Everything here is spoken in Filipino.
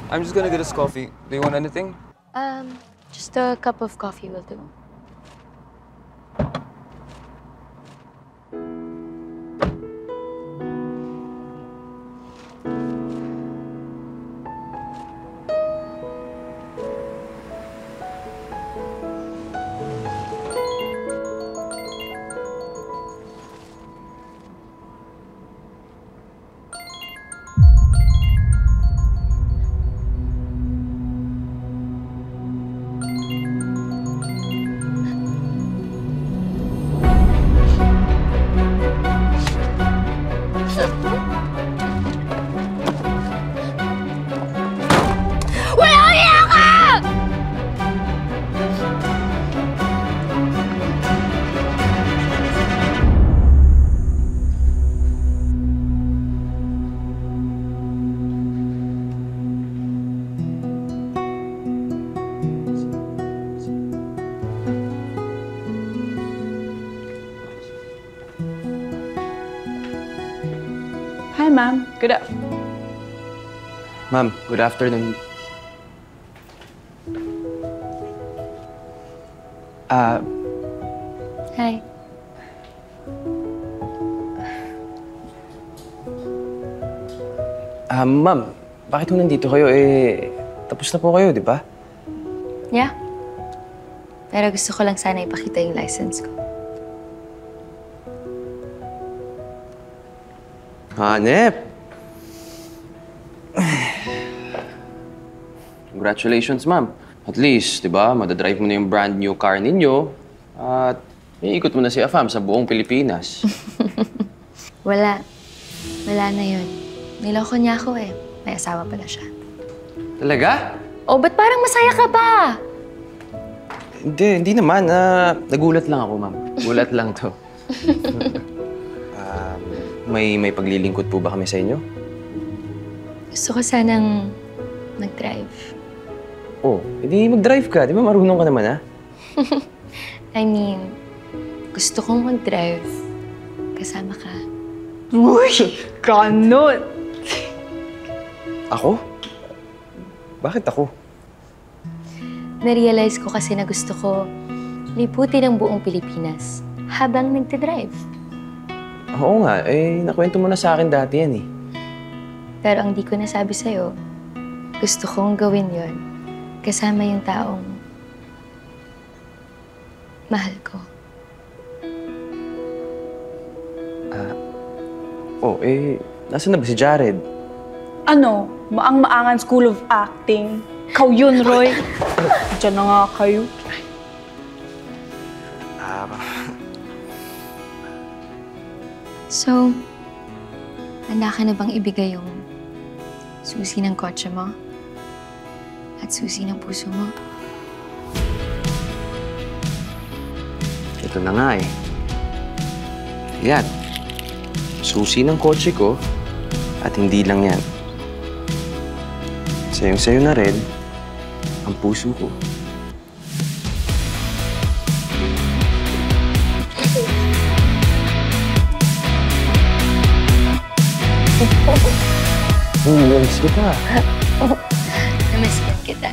I'm just gonna get us coffee. Do you want anything? Just a cup of coffee will do. Hi, ma'am. Good afternoon. Ma'am, good afternoon. Hi. Ma'am, bakit ho nandito kayo? Tapos na po kayo, di ba? Yeah. Pero gusto ko lang sana ipakita yung license ko. Hanep! Congratulations, ma'am. At least, di ba, madadrive mo na yung brand new car ninyo at iikot mo na si Afam sa buong Pilipinas. Wala. Wala na yun. Niloko niya ako eh. May asawa pala siya. Talaga? Oh, ba't parang masaya ka pa? Hindi naman. Nagulat lang ako, ma'am. Gulat lang to. May paglilingkod po ba kami sa inyo? Gusto ko sanang mag-drive. Oh, edi mag-drive ka. Di ba marunong ka naman, ha? I mean, gusto kong mag-drive. Kasama ka. Uy! Ganun! Ako? Bakit ako? Na-realize ko kasi na gusto ko liputin ang buong Pilipinas habang nagte-drive. Oo nga. Nakwento mo na sa akin dati yan, eh. Pero ang di ko nasabi sa'yo, gusto kong gawin yon kasama yung taong mahal ko. Nasaan na ba si Jared? Ano? Maang-maangan School of Acting. Ikaw yun, Roy. Diyan na nga kayo. So, handa ka na bang ibigay yung susi ng kotse mo? At susi ng puso mo? Ito na nga, eh. Yan. Susi ng kotse ko at hindi lang yan. Sayong-sayo na rin ang puso ko. Namiss kita. Namiss din kita.